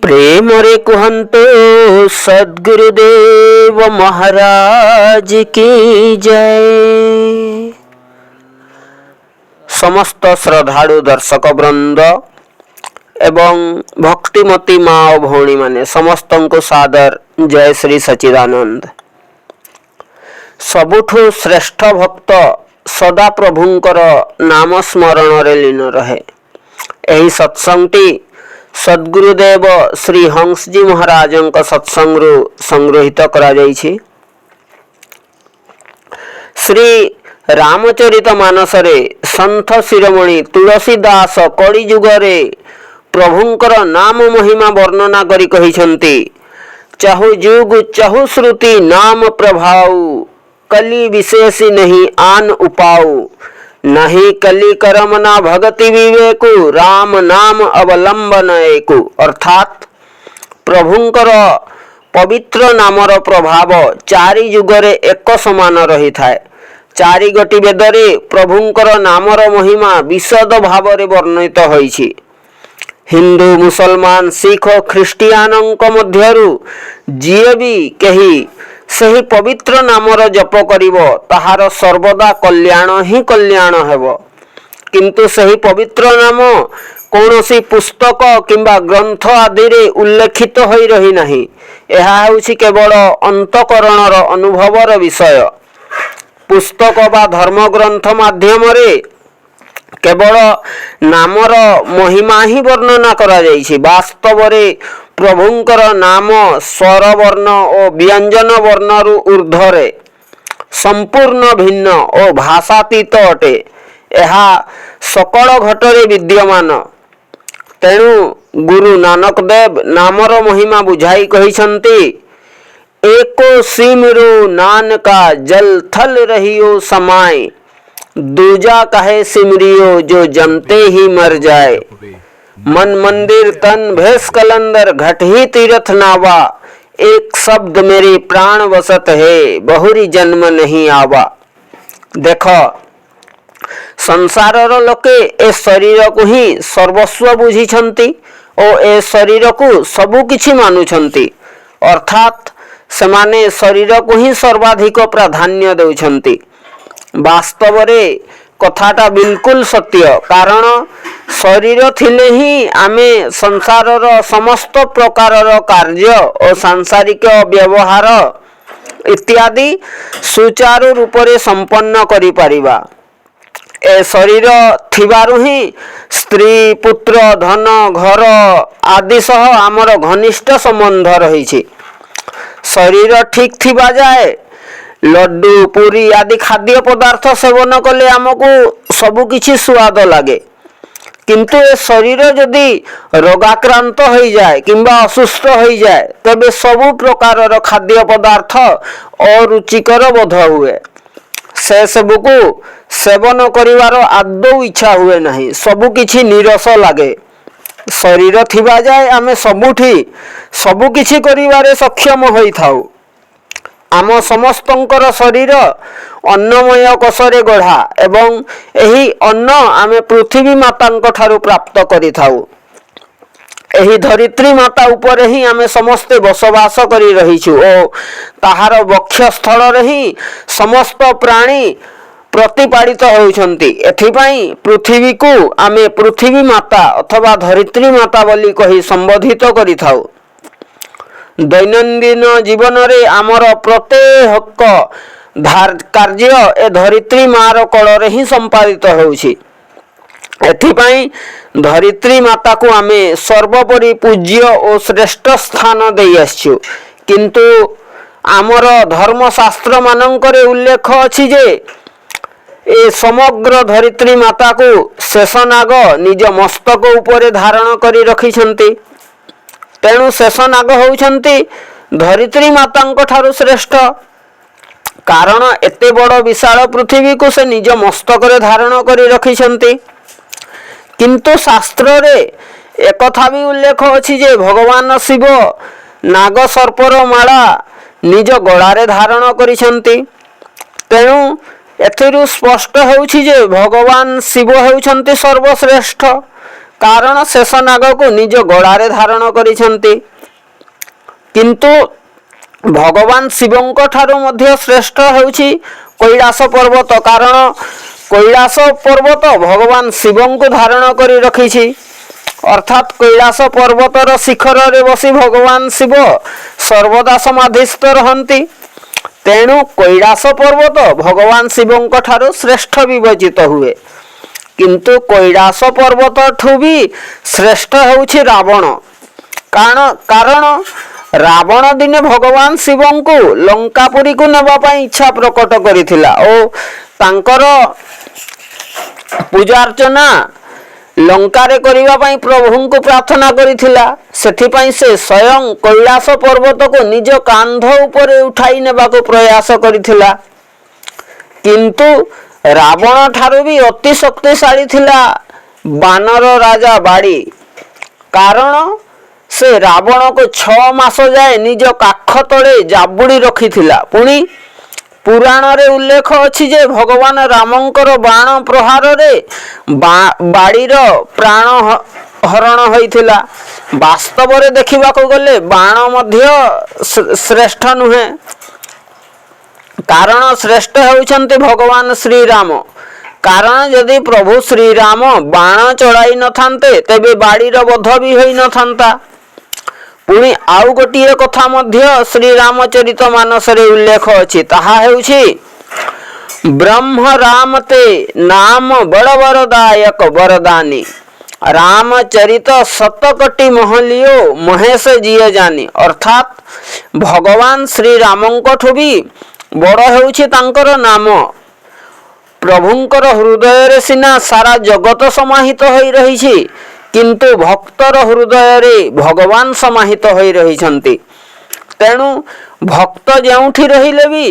प्रेम रे कुहंतो सद्गुरुदेव महाराज की जय। समस्त श्रद्धालु दर्शक वृंद एवं भक्तिमती माँ और भौणी माने समस्त को सादर जय श्री सच्चिदानंद। सबुठु श्रेष्ठ भक्त सदा प्रभुंकर नाम स्मरण रे लीन रहे। एही सत्संगटी सद्गुरुदेव श्री हंसजी महाराज सत्संग संग्रहित करा जाइछि। श्री रामचरित मानस रे संत शिरोमणि तुलसीदास कली जुगरे प्रभुंकर नाम महिमा वर्णना करी कहिछन्ति। चाहु जुग चाहु श्रुति नाम प्रभाव, कली विशेष नहीं आन उपाऊ। नहीं कली करम ना भगति विवेकु, राम नाम अवलंबन एकु। अर्थात प्रभुंकर पवित्र नामर प्रभाव चारि जुगरे एक समान रही थाए। चारि गोटी वेदरे प्रभुंकर नामर महिमा विशद भावरे वर्णित होइछि। हिंदू मुसलमान सिख ख्रीष्टियानंक मध्यरु जिए भी कही सही पवित्र नामर जप करिवो ताहार सर्वदा कल्याण ही कल्याण हेबो। किंतु सही पवित्र नाम कौनसी पुस्तक किंबा ग्रंथ आदि रे उल्लेखित होई रही नहीं। एहा हेउछि केवल अंतकरणर अनुभवर विषय। पुस्तक बा धर्म ग्रंथ माध्यम रे केवल नामर महिमा ही वर्णना करा जाइछि। वास्तव रे प्रभुंकर नाम स्वर वर्ण और व्यंजन वर्णरु ऊर्ध्वरे संपूर्ण भिन्न और भाषातीत अटे। एहा सकल घटरे विद्यमान। तेणु गुरु नानक देव नामर महिमा बुझाई कहिछन्ति। एको सिमरु नानका जल थल रहियो समाय, दूजा कहे सिमरियो जो जमते ही मर जाए। मन मंदिर तन भेष कलंदर घट ही तीर्थ नावा, एक शब्द मेरे प्राण वसत है बहुरी जन्म नहीं आवा। देख संसारर लोके ए शरीर को ही सर्वस्व बुझिछन्ति और ए शरीर को सबु किछि मानुछन्ति। अर्थात सेमाने शरीर को ही सर्वाधिक प्राधान्य देउछन्ति। वास्तव रे कथाटा बिल्कुल सत्य। कारण शरीर थिले ही आमे संसारर समस्त प्रकारर कार्य और सांसारिक व्यवहार इत्यादि सुचारू रूपरे संपन्न करि परिबा। ए शरीर थिबारु ही स्त्री पुत्र धन घर आदि सह आमर घनिष्ठ संबंध रहिछि। शरीर ठीक थिबा जाए लड्डू पूरी आदि खाद्य पदार्थ सेवन कले आमको सबु किछि स्वाद लागे। किंतु ए शरीर जदि रोगाक्रांत हो जाए किंबा असुस्थ हो जाए तबे सबु प्रकारर खाद्य पदार्थ अरुचिकर बोध हुए। से सबुको सेवन करिवार आदौ इच्छा हुए नहीं। सबु किछि नीरस लागे। शरीर थिबा जाए आमे सबुठी सबु किछि करिवारे सक्षम होई थाउ। आम समस्तंकर शरीर अन्नमय कोशरे गढ़ा एवं एही अन्न आमे पृथ्वी मातांक ठारू प्राप्त करि थाउ। एही धरित्री माता उपरे ही आमे समस्ते बसवास करि रहिछु ओ ताहार वक्षस्थल रे ही समस्त प्राणी प्रतिपादित होउछन्ति। एथिपाई पृथ्वी को आमे पृथ्वी माता अथवा धरित्री माता बोली कहि संबोधित करि थाउ। दैनंदिन जीवन रे आमर प्रत्येक कार्य ए धरित्री मार कଳରେ ही संपादित होउछि। एथिपाई धरित्री माता को आमे सर्वोपरि पूज्य और श्रेष्ठ स्थान देई आछियो। किंतु आमर धर्मशास्त्र मानंकरे उल्लेख अछि जे ए समग्र धरित्री माता को शेषनाग निज मस्तक उपरे धारण करी रखिछन्ति। तेणु शेषनाग होउछन्ति धरित्री मातांक ठारू श्रेष्ठ। कारण एते बड़ विशाल पृथ्वी को से निज मस्तक रे धारण करी रखिछन्ति। किंतु शास्त्र रे एकथा भी उल्लेख अछि जे भगवान शिव नाग सर्पर माला निज गळारे धारण करिछन्ति। तेणु एथिरु स्पष्ट होउछि जे भगवान शिव हेउछन्ति सर्वश्रेष्ठ। କାରଣ ଶେଷନାଗକୁ ନିଜ ଗଳାରେ ଧାରଣ କରିଛନ୍ତି। କିନ୍ତୁ ଭଗବାନ ଶିବଙ୍କ ଠାରୁ ମଧ୍ୟ ଶ୍ରେଷ୍ଠ ହେଉଛି କୈଳାସ ପର୍ବତ, କାରଣ କୈଳାସ ପର୍ବତ ଭଗବାନ ଶିବଙ୍କୁ ଧାରଣ କରି ରଖିଛି। ଅର୍ଥାତ୍ କୈଳାସ ପର୍ବତର ଶିଖରରେ ବସି ଭଗବାନ ଶିବ ସର୍ବଦା ସମାଧିସ୍ଥ ରହନ୍ତି। ତେଣୁ କୈଳାସ ପର୍ବତ ଭଗବାନ ଶିବଙ୍କ ଠାରୁ ଶ୍ରେଷ୍ଠ ବିବେଚିତ ହୁଏ। କିନ୍ତୁ କୈଳାସ ପର୍ବତଠୁ ବି ଶ୍ରେଷ୍ଠ ହେଉଛି ରାବଣ। କାରଣ ରାବଣ ଦିନେ ଭଗବାନ ଶିବଙ୍କୁ ଲଙ୍କାପୁରୀକୁ ନେବା ପାଇଁ ଇଚ୍ଛା ପ୍ରକଟ କରିଥିଲା ଓ ତାଙ୍କର ପୂଜାର୍ଚ୍ଚନା ଲଙ୍କାରେ କରିବା ପାଇଁ ପ୍ରଭୁଙ୍କୁ ପ୍ରାର୍ଥନା କରିଥିଲା। ସେଥିପାଇଁ ସେ ସ୍ୱୟଂ କୈଳାସ ପର୍ବତକୁ ନିଜ କାନ୍ଧ ଉପରେ ଉଠାଇ ନେବାକୁ ପ୍ରୟାସ କରିଥିଲା। କିନ୍ତୁ ରାବଣ ଠାରୁ ବି ଅତି ଶକ୍ତିଶାଳୀ ଥିଲା ବାନର ରାଜା ବାଡ଼ି। କାରଣ ସେ ରାବଣକୁ 6 ମାସ ଯାଏ ନିଜ କାଖ ତଳେ ଜାବୁଡ଼ି ରଖିଥିଲା। ପୁଣି ପୁରାଣରେ ଉଲ୍ଲେଖ ଅଛି ଯେ ଭଗବାନ ରାମଙ୍କର ବାଣ ପ୍ରହାରରେ ବାଡ଼ିର ପ୍ରାଣ ହରଣ ହୋଇଥିଲା। ବାସ୍ତବରେ ଦେଖିବାକୁ ଗଲେ ବାଣ ମଧ୍ୟ ଶ୍ରେଷ୍ଠ ନୁହେଁ, କାରଣ ଶ୍ରେଷ୍ଠ ହେଉଛନ୍ତି ଭଗବାନ ଶ୍ରୀରାମ। କାରଣ ଯଦି ପ୍ରଭୁ ଶ୍ରୀରାମ ବାଣ ଚଳାଇ ନଥାନ୍ତେ ତେବେ ବାଡ଼ିର ବଧ ବି ହୋଇନଥାନ୍ତା। ପୁଣି ଆଉ ଗୋଟିଏ କଥା ମଧ୍ୟ ଶ୍ରୀରାମଚରିତ ମାନସରେ ଉଲ୍ଲେଖ ଅଛି, ତାହା ହେଉଛି ବ୍ରହ୍ମ ରାମ ତେ ନାମ ବଡ଼ ବରଦାୟକ ବରଦାନୀ, ରାମଚରିତ ଶତକୋଟି ମହଲିଓ ମହେଶ ଯିଏ ଜାନି। ଅର୍ଥାତ୍ ଭଗବାନ ଶ୍ରୀରାମଙ୍କଠୁ ବି ବଡ଼ ହେଉଛି ତାଙ୍କର ନାମ। ପ୍ରଭୁଙ୍କର ହୃଦୟରେ ସିନା ସାରା ଜଗତ ସମାହିତ ହୋଇ ରହିଛି, କିନ୍ତୁ ଭକ୍ତର ହୃଦୟରେ ଭଗବାନ ସମାହିତ ହୋଇ ରହିଛନ୍ତି। ତେଣୁ ଭକ୍ତ ଯେଉଁଠି ରହିଲେ ବି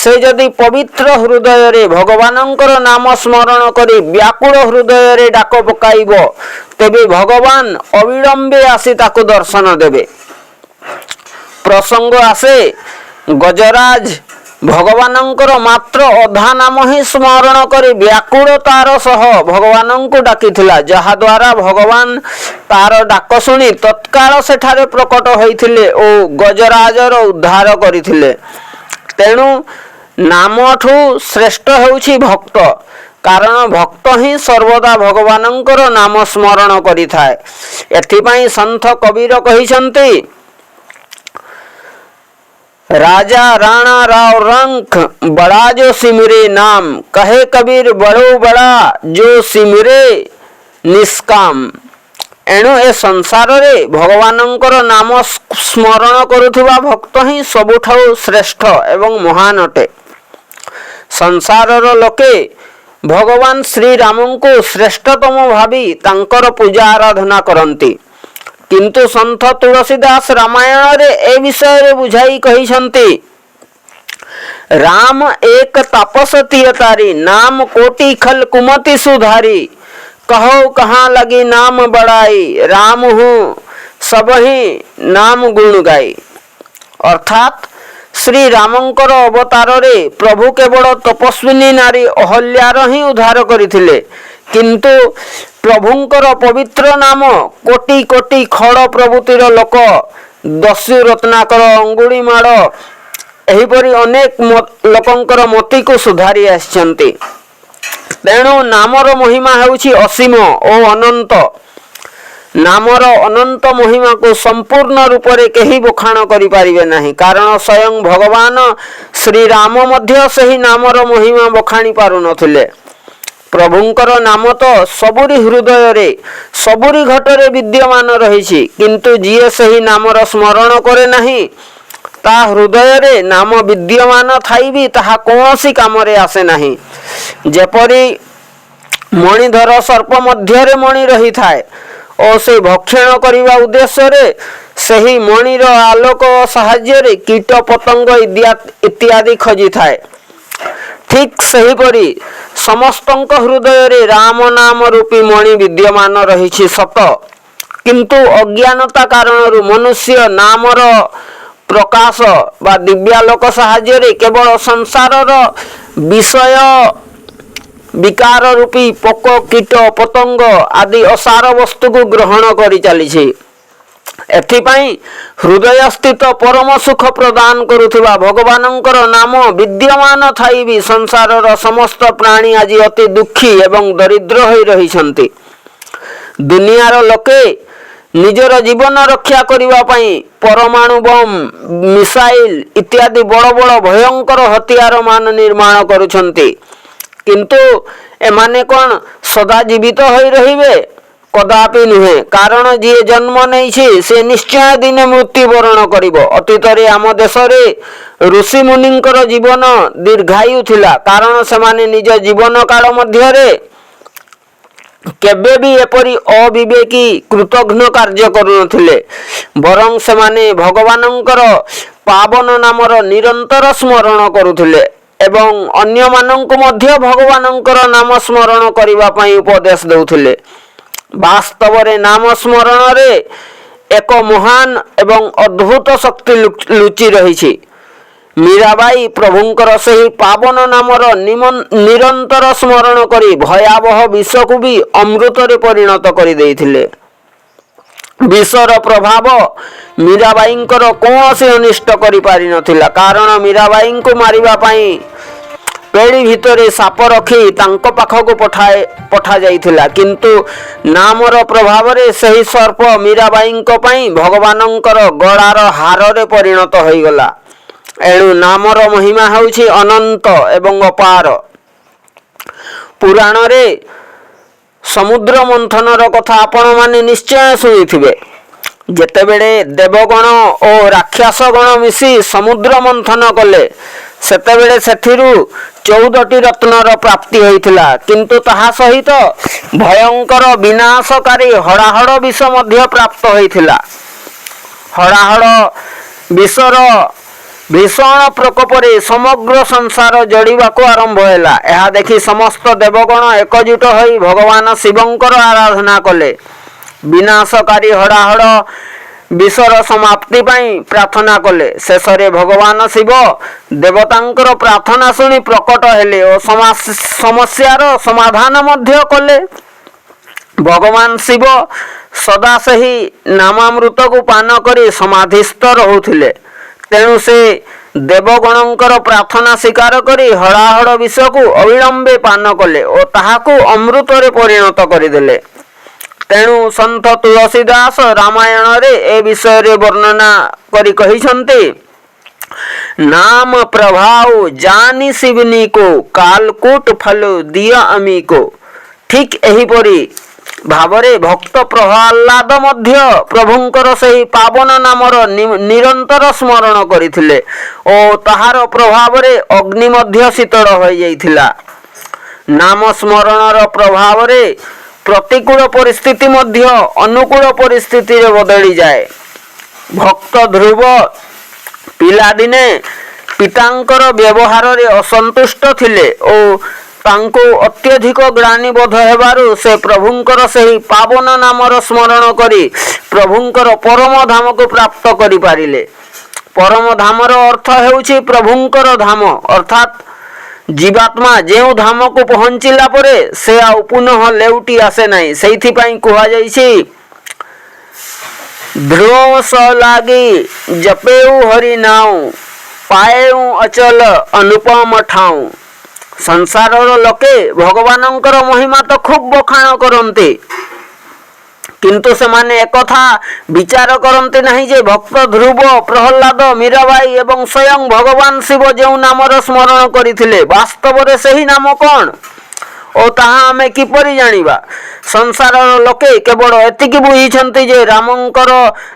ସେ ଯଦି ପବିତ୍ର ହୃଦୟରେ ଭଗବାନଙ୍କର ନାମ ସ୍ମରଣ କରି ବ୍ୟାକୁଳ ହୃଦୟରେ ଡାକ ପକାଇବ, ତେବେ ଭଗବାନ ଅବିଳମ୍ବେ ଆସି ତାକୁ ଦର୍ଶନ ଦେବେ। ପ୍ରସଙ୍ଗ ଆସେ ଗଜରାଜ ଭଗବାନଙ୍କର ମାତ୍ର ଅଧା ନାମ ହିଁ ସ୍ମରଣ କରି ବ୍ୟାକୁଳତାର ସହ ଭଗବାନଙ୍କୁ ଡାକିଥିଲା, ଯାହାଦ୍ୱାରା ଭଗବାନ ତାର ଡାକ ଶୁଣି ତତ୍କାଳ ସେଠାରେ ପ୍ରକଟ ହୋଇଥିଲେ ଓ ଗଜରାଜର ଉଦ୍ଧାର କରିଥିଲେ। ତେଣୁ ନାମଠୁ ଶ୍ରେଷ୍ଠ ହେଉଛି ଭକ୍ତ, କାରଣ ଭକ୍ତ ହିଁ ସର୍ବଦା ଭଗବାନଙ୍କର ନାମ ସ୍ମରଣ କରିଥାଏ। ଏଥିପାଇଁ ସନ୍ଥ କବୀର କହିଛନ୍ତି, राजा राणा राव रंक बड़ा जो सिमरे नाम, कहे कबीर बड़ो बड़ा जो सिमरे निष्काम। एणु ए संसार रे भगवानंकर नाम स्मरण करुवा भक्त ही सबुठाउ श्रेष्ठ एवं महान अटे। संसारर लोके भगवान श्रीराम को श्रेष्ठतम भावी तांकर पूजा आराधना करती। किंतु संत तुलसीदास रामायण रे ए विषय रे बुझाई कहिसंती, राम एक तपस्ती तारी, नाम कोटि खल कुमति सुधारी, कहो कहाँ लगी नाम बड़ाई, राम हूँ सब ही नाम गुण गाई। अर्थात श्री रामंकर अवतार रे प्रभु केवल तपस्विनी नारी अहल्यार ही उद्धार करथिले, किंतु प्रभुंकर पवित्र नाम कोटि कोटि खड़ प्रभृतिर लोक दस्यु रत्नाकर अंगुड़ी माड़ एहिपरि अनेक लोकंकर मति को सुधारी आछंती। तेणु नामर महिमा हेउछि असीम ओ अनंत। नामर अनंत महिमा को संपूर्ण रूप से केही बखाण करि पारिबे नाही, कारण स्वयं भगवान श्री राम मध्य सही नामर महिमा बखाणी पारु नथिले। प्रभुंकर नाम तो सबुरी हृदय रे सबुरी घटरे विद्यमान रही, किंतु जीए सही नामर स्मरण करे नहीं ता हृदय रे नाम विद्यमान थाई भी ताहा कौनसी काम रे आसे नहीं। जेपरी मणिधर सर्प मध्य रे मणि रही थाए और से भक्षण करने उद्देश्य रे सही मणिर आलोक साहाय्य रे कीट पतंग इत्यादि खोजी थाए। ठीक सही परी समस्तंक हृदय रे राम नाम रूपी मणि विद्यमान रही सत, किंतु अज्ञानता कारण मनुष्य नामर प्रकाश बा दिव्यालोक साहाय्य रे केवल संसारर विषय ବିକାର ରୂପୀ ପୋକ କୀଟ ପତଙ୍ଗ ଆଦି ଅସାର ବସ୍ତୁକୁ ଗ୍ରହଣ କରି ଚାଲିଛି। ଏଥିପାଇଁ ହୃଦୟସ୍ଥିତ ପରମ ସୁଖ ପ୍ରଦାନ କରୁଥିବା ଭଗବାନଙ୍କର ନାମ ବିଦ୍ୟମାନ ଥାଇ ବି ସଂସାରର ସମସ୍ତ ପ୍ରାଣୀ ଆଜି ଅତି ଦୁଃଖୀ ଏବଂ ଦରିଦ୍ର ହୋଇ ରହିଛନ୍ତି। ଦୁନିଆର ଲୋକେ ନିଜର ଜୀବନ ରକ୍ଷା କରିବା ପାଇଁ ପରମାଣୁ ବମ୍, ମିସାଇଲ ଇତ୍ୟାଦି ବଡ଼ ବଡ଼ ଭୟଙ୍କର ହତିଆର ମାନ ନିର୍ମାଣ କରୁଛନ୍ତି। କିନ୍ତୁ ଏମାନେ କ'ଣ ସଦା ଜୀବିତ ହୋଇ ରହିବେ? କଦାପି ନୁହେଁ। କାରଣ ଯିଏ ଜନ୍ମ ନେଇଛି ସେ ନିଶ୍ଚୟ ଦିନେ ମୃତ୍ୟୁବରଣ କରିବ। ଅତୀତରେ ଆମ ଦେଶରେ ଋଷିମୁନିଙ୍କର ଜୀବନ ଦୀର୍ଘାୟୁ ଥିଲା, କାରଣ ସେମାନେ ନିଜ ଜୀବନ କାଳ ମଧ୍ୟରେ କେବେ ବି ଏପରି ଅବିବେକୀ କୃତଘ୍ନ କାର୍ଯ୍ୟ କରୁନଥିଲେ। ବରଂ ସେମାନେ ଭଗବାନଙ୍କର ପାବନ ନାମର ନିରନ୍ତର ସ୍ମରଣ କରୁଥିଲେ ଏବଂ ଅନ୍ୟମାନଙ୍କୁ ମଧ୍ୟ ଭଗବାନଙ୍କର ନାମ ସ୍ମରଣ କରିବା ପାଇଁ ଉପଦେଶ ଦେଉଥିଲେ। ବାସ୍ତବରେ ନାମ ସ୍ମରଣରେ ଏକ ମହାନ ଏବଂ ଅଦ୍ଭୁତ ଶକ୍ତି ଲୁଚି ରହିଛି। ମୀରାବାଇ ପ୍ରଭୁଙ୍କର ସେହି ପାବନ ନାମର ନିରନ୍ତର ସ୍ମରଣ କରି ଭୟାବହ ବିଷକୁ ବି ଅମୃତରେ ପରିଣତ କରିଦେଇଥିଲେ। ବିଷର ପ୍ରଭାବ ମୀରାବାଇଙ୍କର କୌଣସି ଅନିଷ୍ଟ କରିପାରିନଥିଲା, କାରଣ ମୀରାବାଇଙ୍କୁ ମାରିବା ପାଇଁ ପେଡ଼ି ଭିତରେ ସାପ ରଖି ତାଙ୍କ ପାଖକୁ ପଠାଯାଇଥିଲା। କିନ୍ତୁ ନାମର ପ୍ରଭାବରେ ସେହି ସର୍ପ ମୀରାବାଇଙ୍କ ପାଇଁ ଭଗବାନଙ୍କର ଗଳାର ହାରରେ ପରିଣତ ହୋଇଗଲା। ଏଣୁ ନାମର ମହିମା ହେଉଛି ଅନନ୍ତ ଏବଂ ଅପାର। ପୁରାଣରେ ସମୁଦ୍ର ମନ୍ଥନର କଥା ଆପଣମାନେ ନିଶ୍ଚୟ ଶୁଣିଥିବେ। ଯେତେବେଳେ ଦେବଗଣ ଓ ରାକ୍ଷସଗଣ ମିଶି ସମୁଦ୍ର ମନ୍ଥନ କଲେ, ସେତେବେଳେ ସେଥିରୁ 14ଟି ରତ୍ନର ପ୍ରାପ୍ତି ହୋଇଥିଲା। କିନ୍ତୁ ତାହା ସହିତ ଭୟଙ୍କର ବିନାଶକାରୀ ହଡ଼ାହଡ଼ ବିଷ ମଧ୍ୟ ପ୍ରାପ୍ତ ହୋଇଥିଲା। ହଡ଼ାହଡ଼ ବିଷର ଭୀଷଣ ପ୍ରକୋପରେ ସମଗ୍ର ସଂସାର ଜଳିବାକୁ ଆରମ୍ଭ ହେଲା। ଏହା ଦେଖି ସମସ୍ତ ଦେବଗଣ ଏକଜୁଟ ହୋଇ ଭଗବାନ ଶିବଙ୍କର ଆରାଧନା କଲେ। ବିନାଶକାରୀ ହଡ଼ାହଡ଼ ବିଷର ସମାପ୍ତି ପାଇଁ ପ୍ରାର୍ଥନା କଲେ। ଶେଷରେ ଭଗବାନ ଶିବ ଦେବତାଙ୍କର ପ୍ରାର୍ଥନା ଶୁଣି ପ୍ରକଟ ହେଲେ ଓ ସମସ୍ୟାର ସମାଧାନ ମଧ୍ୟ କଲେ। ଭଗବାନ ଶିବ ସଦା ସେହି ନାମାମୃତକୁ ପାନ କରି ସମାଧିସ୍ଥ ରହୁଥିଲେ। ତେଣୁ ସେ ଦେବଗଣଙ୍କର ପ୍ରାର୍ଥନା ସ୍ୱୀକାର କରି ହଡ଼ାହଡ଼ ବିଷକୁ ଅବିଳମ୍ବେ ପାନ କଲେ ଓ ତାହାକୁ ଅମୃତରେ ପରିଣତ କରିଦେଲେ। ତେଣୁ ସନ୍ଥ ତୁଳସୀଦାସ ରାମାୟଣରେ ଏ ବିଷୟରେ ବର୍ଣ୍ଣନା କରି କହିଛନ୍ତି, नाम प्रभाव जानी शिवनी को कालकूट फल दिया अमी को। ठीक एहीपरि भावरे भक्त प्रहलाद मध्य प्रभुंकर सही पावन नामर निरंतर स्मरण करथिले ओ ताहार प्रभावरे अग्नि मध्य शीतल हो जाइथिला। नाम स्मरणर प्रभावरे प्रतिकूल परिस्थिति मध्य अनुकूल परिस्थिति रे बदली जाए। भक्त ध्रुव पिलादिने पितांकर व्यवहार रे असंतुष्ट थिले ओ तांको अत्यधिक ग्लानिबोध हेबारु से प्रभुंकर सही पावन नामर स्मरण करी प्रभुंकर परम धाम को प्राप्त करि पारिले। परम धामर अर्थ हेउछि प्रभुंकर धाम, अर्थात जीवात्मा जेउ धाम को पहुंचिला परे से आ पुनः लेउटी आसे नाही। सेइथि पई कुहा जाइछि, ध्रुव स लागी जपेउ हरि नाउ पाएउ अचल अनुपम ठाउ। संसारर लोके भगवानंकर महिमा तो खूब बखाण करते, किंतु सेमाने एकथा विचार करते नहीं जे भक्त ध्रुव प्रहलाद मीराबाई एवं स्वयं भगवान शिव जो नामर स्मरण करथिले वास्तव रे सही नाम कौन ओ ताहा आमे किपरि जानिबा। संसारर लोके केवल एतिकी बुझिछंती जे रामंकर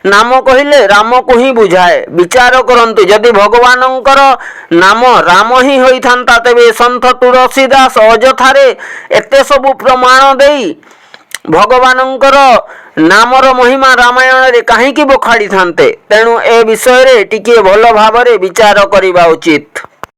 नाम कहिले राम को ही बुझाए। विचार करंतु यदि भगवानंकर नाम राम ही होइथांता तेबे संत तुलसीदास अजथारे एते सबु प्रमाण देई भगवानंकर नामर महिमा रामायण रे काहेकि बखाड़ी थांते। तेणु ए विषय रे टिके भल भावरे विचार करिबा उचित।